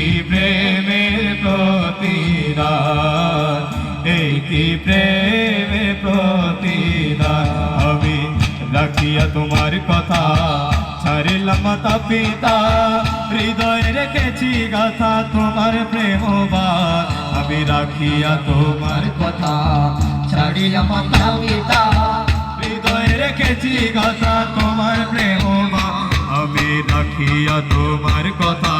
কি প্রেমের প্রতিদান, এই কি প্রেমের প্রতিদান। আমি রাখিয়া তোমার কথা ছাড়িলাম মাতা পিতা, হৃদয়ে রেখেছি গাথা তোমার প্রেমবান। আমি রাখিয়া তোমার কথা ছাড়িলাম মাতা পিতা, হৃদয়ে রেখেছি গাথা তোমার প্রেমবান। আমি রাখিয়া তোমার কথা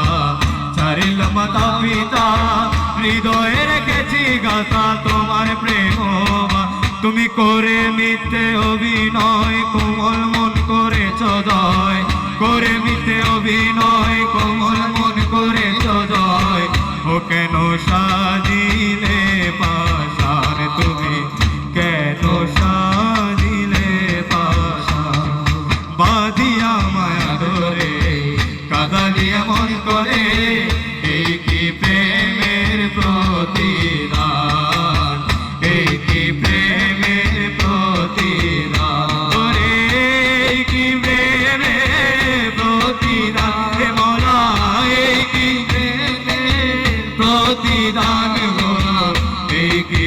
ছাড়িলাম মাতা পিতা, হৃদয়ে রেখেছি গাথা তোমার প্রেমবান। তুমি করে মিথ্যে অভিনয় কোমল মন করেছ জয়, করে মিথ্যে অভিনয় কোমল মন করেছ জয়। ও কেন সাজিলে পাশান, তুমি কেন সাজিলে পাশান। বাঁধিয়া মায়া ধরে কাঁদালিয়া মন করে, এই কি প্রেমের প্রতিদান, এই কি প্রেমের প্রতিদান। এই কি প্রেমের প্রতিদান হে মোরা, এই কি প্রেমের প্রতিদান মোরা, এই কি